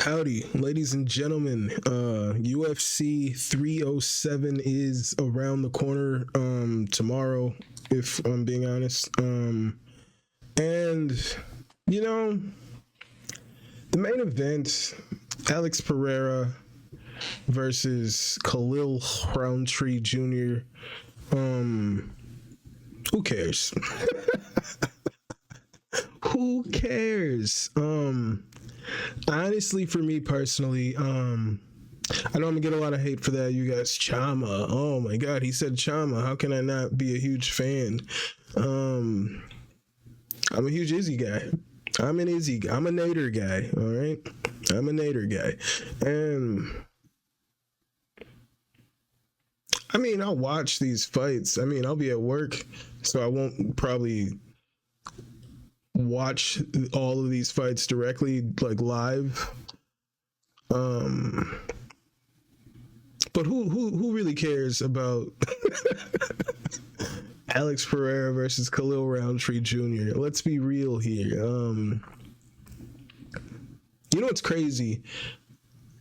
Howdy, ladies and gentlemen. UFC 307 is around the corner tomorrow, if I'm being honest. And, you know, the main event, Alex Pereira versus Khalil Rountree Jr. Who cares? Who cares? Honestly, for me personally, I know I'm gonna get a lot of hate for that. You guys, Chama. Oh my God, he said Chama. How can I not be a huge fan? I'm a huge Izzy guy. I'm a Nader guy. All right, I'm a Nader guy, and I mean, I'll watch these fights. I mean, I'll be at work, so I won't probably watch all of these fights directly, like live. But who really cares about Alex Pereira versus Khalil Rountree Jr.? Let's be real here. You know what's crazy?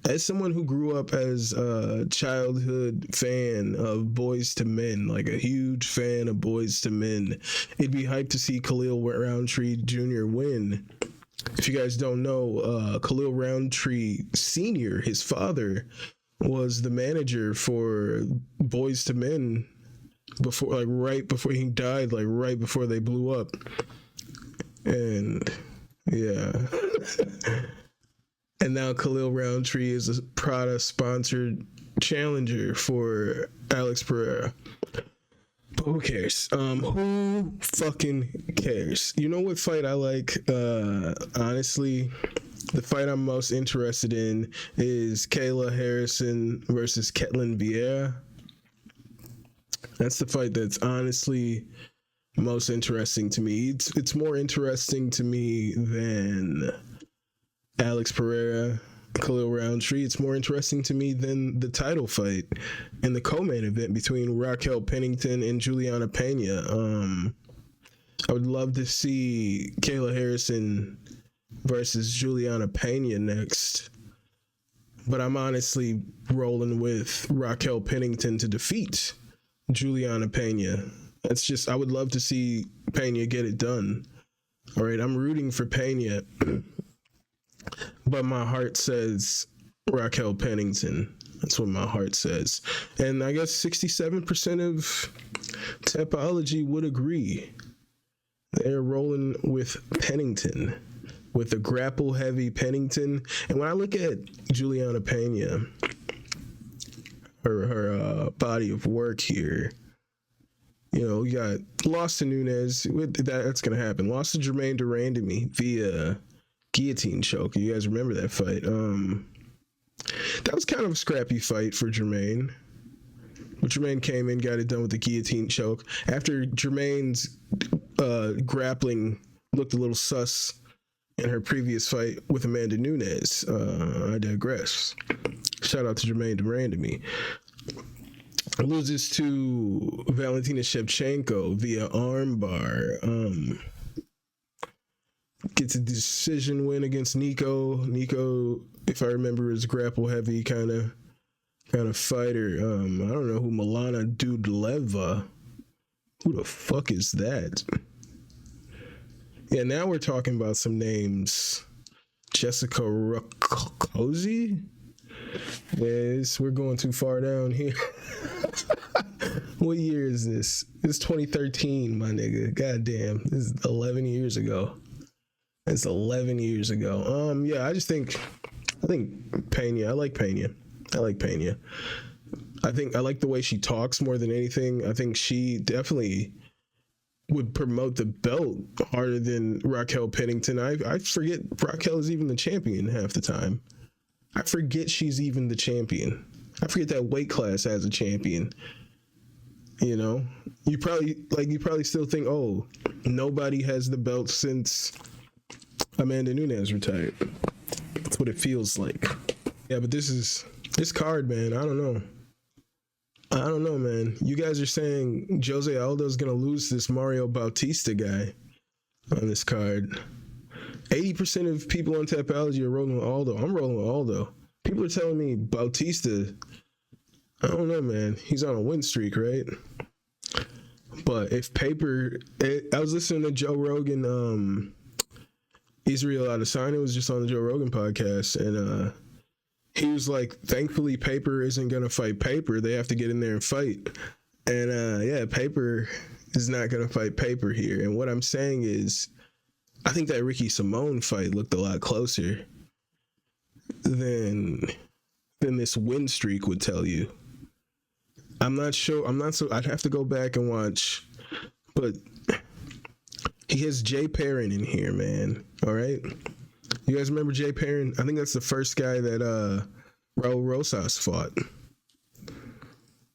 As someone who grew up as a childhood fan of Boys to Men, like a huge fan of Boys to Men, it'd be hype to see Khalil Rountree Jr. win. If you guys don't know, Khalil Rountree Sr., his father, was the manager for Boys to Men before, like right before he died, like right before they blew up. And yeah. And now Khalil Rountree is a Prada-sponsored challenger for Alex Pereira. But who cares? Who fucking cares? You know what fight I like? Honestly, the fight I'm most interested in is Kayla Harrison versus Ketlen Vieira. That's the fight that's honestly most interesting to me. It's more interesting to me than Alex Pereira, Khalil Rountree. It's more interesting to me than the title fight and the co-main event between Raquel Pennington and Julianna Peña. I would love to see Kayla Harrison versus Julianna Peña next, but I'm honestly rolling with Raquel Pennington to defeat Julianna Peña. That's just, I would love to see Peña get it done. All right, I'm rooting for Peña, but my heart says Raquel Pennington. That's what my heart says. And I guess 67% of Tapology would agree. They're rolling with Pennington, with a grapple-heavy Pennington. And when I look at Julianna Peña, her body of work here, you know, you got lost to Nunes. That's going to happen. Lost to Germaine Durandamy via guillotine choke. You guys remember that fight? That was kind of a scrappy fight for Germaine. But Germaine came in, got it done with the guillotine choke. After Germaine's grappling looked a little sus in her previous fight with Amanda Nunes. I digress. Shout out to Germaine Durandamy. Loses to Valentina Shevchenko via armbar. Gets a decision win against Nico. Nico, if I remember, is grapple heavy kind of fighter. I don't know who Milana Dudleva. Who the fuck is that? Yeah, now we're talking about some names. Jessica Rakoczy? Yes, we're going too far down here. What year is this? It's 2013, my nigga. Goddamn, this is 11 years ago. It's 11 years ago. Yeah, I think Peña. I like Peña. I like the way she talks more than anything. I think she definitely would promote the belt harder than Raquel Pennington. I forget Raquel is even the champion half the time. I forget she's even the champion. I forget that weight class has a champion. You know, you probably still think, oh, nobody has the belt since Amanda Nunes retired. That's what it feels like. Yeah, but this card, man. I don't know, man. You guys are saying Jose Aldo's gonna lose this Mario Bautista guy on this card. 80% of people on Tapology are rolling with Aldo. I'm rolling with Aldo. People are telling me Bautista, I don't know, man. He's on a win streak, right? But if Paper, I was listening to Joe Rogan, Israel Adesanya was just on the Joe Rogan podcast, and he was like, thankfully Paper isn't going to fight Paper. They have to get in there and fight. And yeah, Paper is not going to fight Paper here. And what I'm saying is, I think that Ricky Simone fight looked a lot closer than this win streak would tell you. I'm not sure. I'd have to go back and watch, but he has Jay Perrin in here, man. All right. You guys remember Jay Perrin? I think that's the first guy that Raul Rosas fought.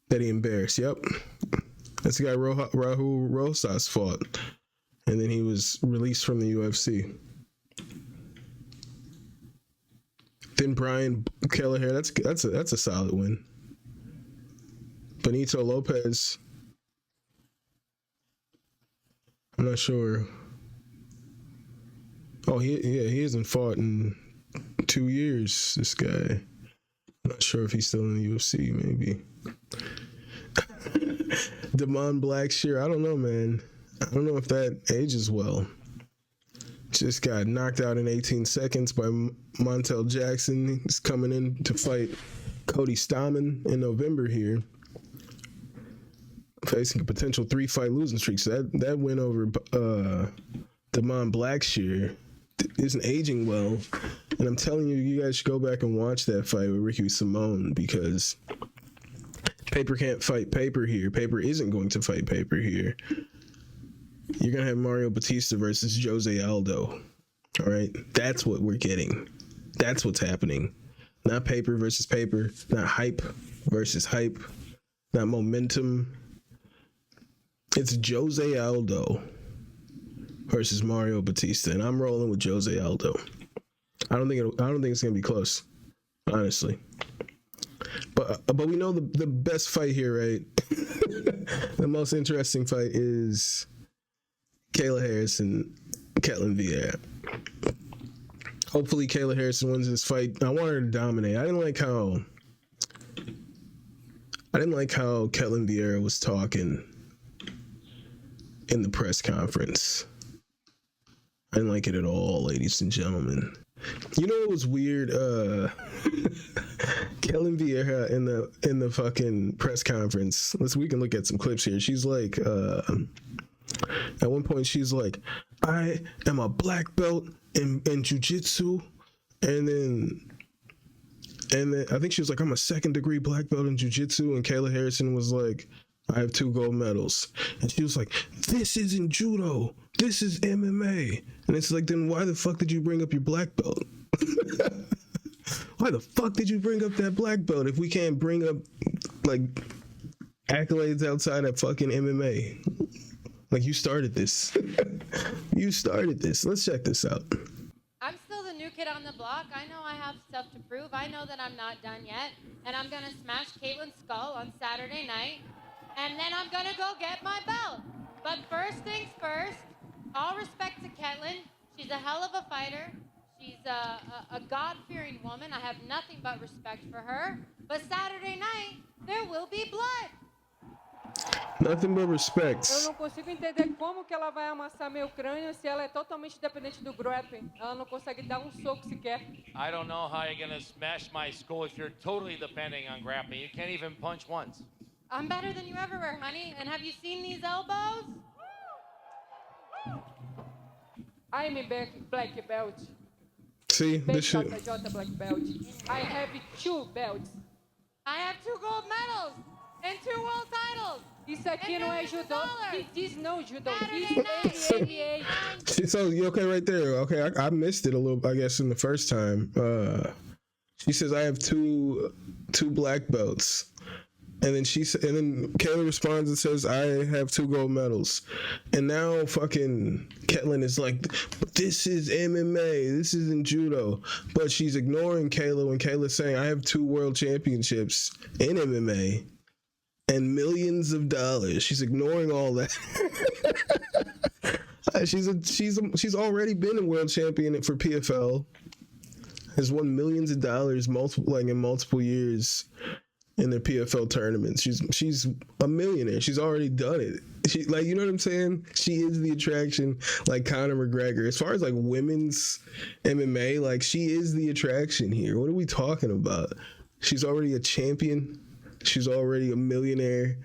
That he embarrassed. Yep. That's the guy Raul Rosas fought. And then he was released from the UFC. Then Brian Kelleher, that's a solid win. Benito Lopez, I'm not sure. Oh, he hasn't fought in 2 years, this guy. I'm not sure if he's still in the UFC, maybe. Damon Blackshear, I don't know, man. I don't know if that ages well. Just got knocked out in 18 seconds by Montel Jackson. He's coming in to fight Cody Stamann in November here, facing a potential 3-fight losing streak. So that win over Damon Blackshear isn't aging well. And I'm telling you, you guys should go back and watch that fight with Ricky Simone, because Paper can't fight Paper here. Paper isn't going to fight Paper here. You're going to have Mario Batista versus Jose Aldo. All right? That's what we're getting. That's what's happening. Not Paper versus Paper. Not hype versus hype. Not momentum. It's Jose Aldo versus Mario Batista, and I'm rolling with Jose Aldo. I don't think it's going to be close, honestly. But we know the best fight here, right? The most interesting fight is Kayla Harrison, Ketlen Vieira. Hopefully Kayla Harrison wins this fight. I want her to dominate. I didn't like how Ketlen Vieira was talking in the press conference. I didn't like it at all, ladies and gentlemen. You know what was weird? Ketlen Vieira in the fucking press conference. We can look at some clips here. She's like, at one point she's like, I am a black belt in jiu-jitsu, and then I think she was like, I'm a 2nd degree black belt in jiu-jitsu, and Kayla Harrison was like, I have 2 gold medals. And she was like, this isn't judo, this is MMA. And it's like, then why the fuck did you bring up your black belt? Why the fuck did you bring up that black belt if we can't bring up like accolades outside of fucking MMA? Like, you started this. You started this. Let's check this out. I'm still the new kid on the block. I know I have stuff to prove. I know that I'm not done yet. And I'm going to smash Caitlin's skull on Saturday night. And then I'm going to go get my belt. But first things first, all respect to Ketlen. She's a hell of a fighter. She's a God-fearing woman. I have nothing but respect for her. But Saturday night, there will be blood. Nothing but respect. Eu não consigo entender como que ela vai amassar meu crânio se ela é totalmente dependente do grappling. Ela não consegue dar soco sequer. I don't know how you're going to smash my skull if you're totally depending on grappling. You can't even punch once. I'm better than you ever were, honey. And have you seen these elbows? I'm a black belt. See, this shit. BJJ black belt. I have 2 belts. I have 2 gold medals and 2 world titles. Isso aqui não é judô. This no judo. This Saturday MMA. So you okay right there? Okay, I missed it a little, I guess, in the first time. She says I have two black belts, and then Kayla responds and says I have 2 gold medals, and now fucking Ketlen is like, but this is MMA, this isn't judo, but she's ignoring Kayla when Kayla's saying I have 2 world championships in MMA and millions of dollars. She's ignoring all that. She's already been a world champion for PFL. Has won millions of dollars in multiple years in their PFL tournaments. She's a millionaire. She's already done it. She, like, you know what I'm saying? She is the attraction, like Conor McGregor. As far as like women's MMA, like she is the attraction here. What are we talking about? She's already a champion. She's already a millionaire.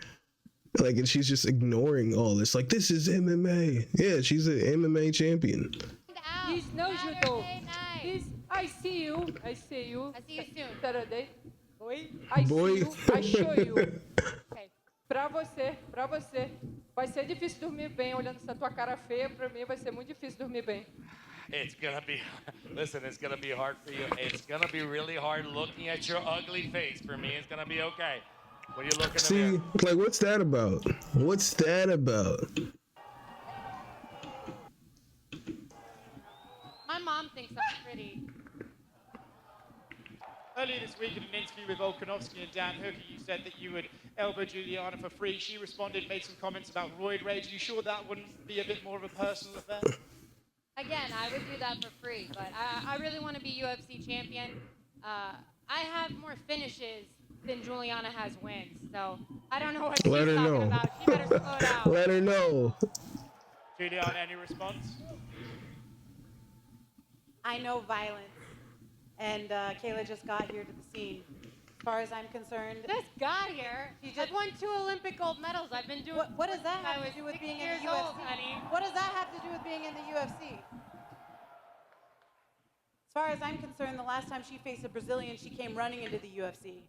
Like, and she's just ignoring all this. Like, this is MMA. Yeah, she's an MMA champion. He's no judo. Night. I see you. I see you soon. Saturday. Oi. See you. I show you. Okay. Pra você. Vai ser difícil dormir bem olhando essa tua cara feia. Pra mim vai ser muito difícil dormir bem. It's gonna be, listen, it's gonna be hard for you. It's gonna be really hard looking at your ugly face. For me, it's gonna be okay. When you look in the mirror. Like, what's that about? What's that about? My mom thinks I'm pretty. Earlier this week in an interview with Volkanovski and Dan Hooker, you said that you would elbow Julianna for free. She responded, made some comments about roid rage. Are you sure that wouldn't be a bit more of a personal affair? Again, I would do that for free, but I really want to be UFC champion. I have more finishes than Julianna has wins, so I don't know what she's talking about. She better slow down. Let her know. Julianna, any response? I know violence, and Kayla just got here to the scene. As far as I'm concerned, Just got here. I've won 2 Olympic gold medals. I've been doing. what does that since I have was to do with 6 being in years the UFC? old, honey. What does that have to do with being in the UFC? As far as I'm concerned, the last time she faced a Brazilian, she came running into the UFC.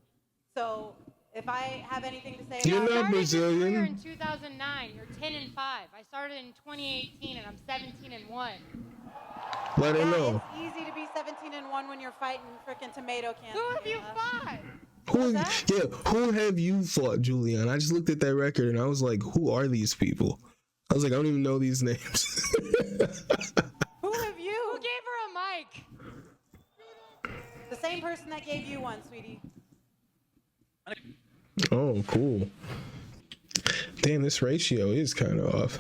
So if I have anything to say You're about not I started your Brazilian. career in 2009. You're 10-5. I started in 2018, and I'm 17-1. Let her know. It's easy to be 17-1 when you're fighting frickin' tomato cans. Who have you Kayla. fought? Who have you fought, Julianne? I just looked at that record and I was like, who are these people? I was like, I don't even know these names. Who have you? Who gave her a mic? The same person that gave you one, sweetie. Oh, cool. Damn, this ratio is kind of off.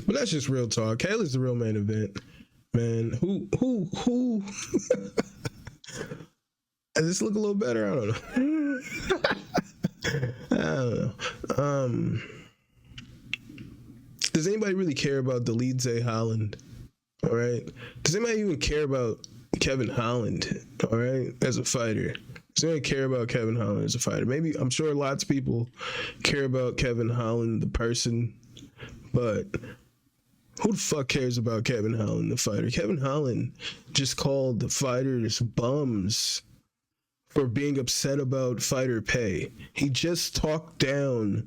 But that's just real talk. Kayla's the real main event, man. Who? Does this look a little better? I don't know. Does anybody really care about Dolidze Holland? All right. Does anybody even care about Kevin Holland? All right, as a fighter. Does anybody care about Kevin Holland as a fighter? Maybe, I'm sure lots of people care about Kevin Holland, the person, but who the fuck cares about Kevin Holland, the fighter? Kevin Holland just called the fighters bums for being upset about fighter pay. He just talked down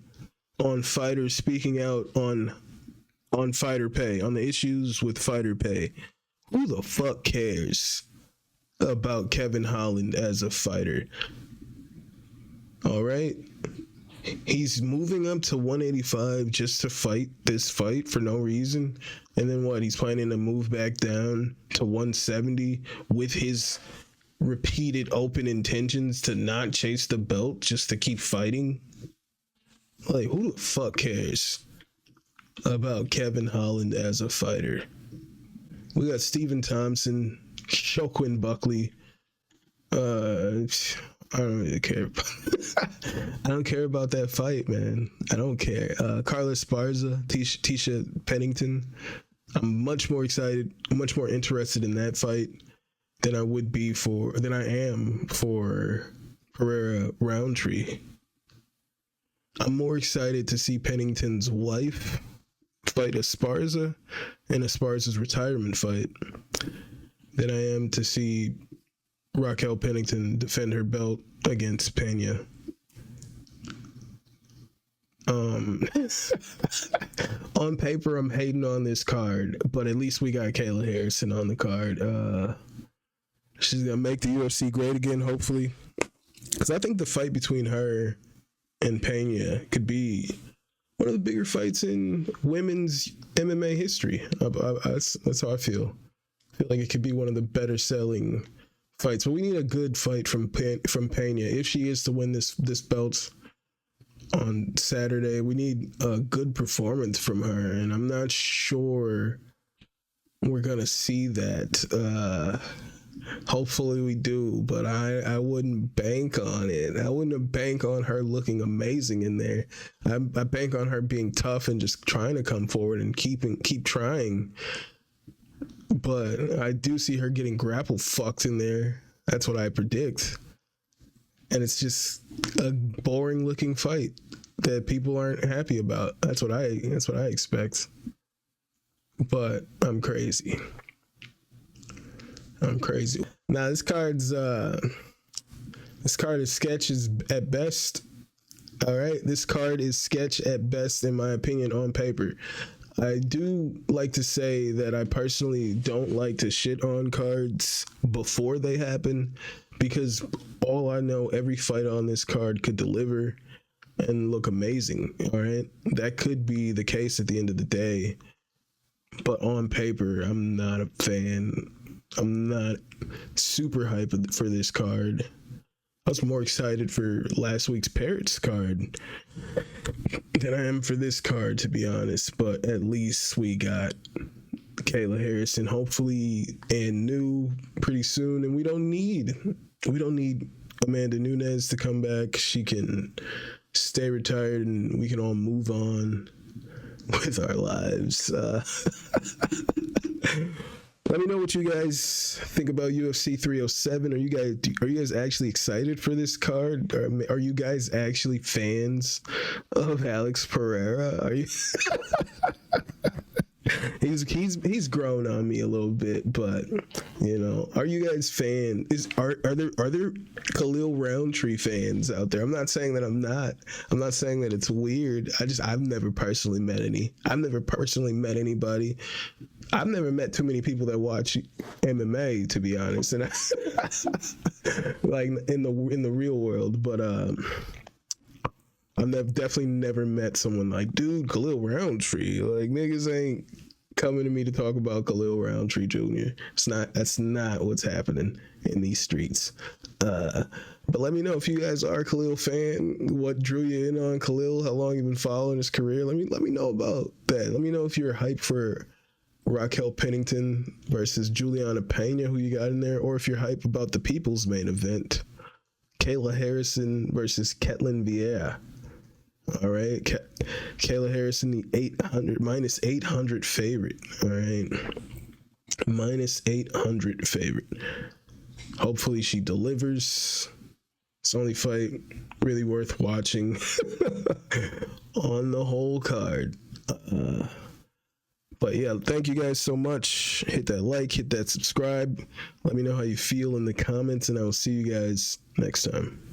on fighters speaking out on fighter pay, on the issues with fighter pay. Who the fuck cares about Kevin Holland as a fighter? All right. He's moving up to 185 just to fight this fight for no reason. And then what? He's planning to move back down to 170 with his repeated open intentions to not chase the belt just to keep fighting. Like, who the fuck cares about Kevin Holland as a fighter? We got Stephen Thompson, Shoquin Buckley. I don't really care. I don't care about that fight, man. I don't care. Carla Esparza, Tisha Pennington. I'm much more excited, much more interested in that fight than I am for Pereira Rountree. I'm more excited to see Pennington's wife fight Esparza in Esparza's retirement fight than I am to see Raquel Pennington defend her belt against Peña. On paper, I'm hating on this card, but at least we got Kayla Harrison on the card. She's gonna make the UFC great again, hopefully, because I think the fight between her and Peña could be one of the bigger fights in women's MMA history. That's how I feel. I feel like it could be one of the better selling fights, but we need a good fight from Peña if she is to win this belt. on Saturday. We need a good performance from her, and I'm not sure we're gonna see that. Hopefully we do, but I wouldn't bank on it. I wouldn't bank on her looking amazing in there. I bank on her being tough and just trying to come forward and keep trying. But I do see her getting grapple fucked in there. That's what I predict. And it's just a boring looking fight that people aren't happy about. That's what I expect. But I'm crazy. Now this card is sketches at best. All right, this card is sketch at best in my opinion on paper. I do like to say that I personally don't like to shit on cards before they happen, because all I know, every fight on this card could deliver and look amazing. All right, that could be the case at the end of the day, but on paper, I'm not a fan. I'm not super hyped for this card. I was more excited for last week's Parrots card than I am for this card, to be honest. But at least we got Kayla Harrison, hopefully, and new pretty soon. And we don't need Amanda Nunes to come back. She can stay retired, and we can all move on with our lives. Let me know what you guys think about UFC 307. Are you guys actually excited for this card? Are you guys actually fans of Alex Pereira? Are you? He's grown on me a little bit, but you know, are you guys fans? Are there Khalil Rountree fans out there? I'm not saying that I'm not. I'm not saying that it's weird. I've never personally met any. I've never personally met anybody. I've never met too many people that watch MMA, to be honest, and like in the real world. But I've definitely never met someone like, dude, Khalil Rountree. Like, niggas ain't coming to me to talk about Khalil Rountree Jr. That's not what's happening in these streets. But let me know if you guys are a Khalil fan. What drew you in on Khalil? How long you've been following his career? Let me know about that. Let me know if you're hyped for Raquel Pennington versus Julianna Peña, who you got in there, or if you're hype about the people's main event, Kayla Harrison versus Ketlen Vieira. All right, Kayla Harrison, the minus 800 favorite. All right, minus 800 favorite. Hopefully she delivers. It's the only fight really worth watching on the whole card. But yeah, thank you guys so much. Hit that like, hit that subscribe. Let me know how you feel in the comments, and I will see you guys next time.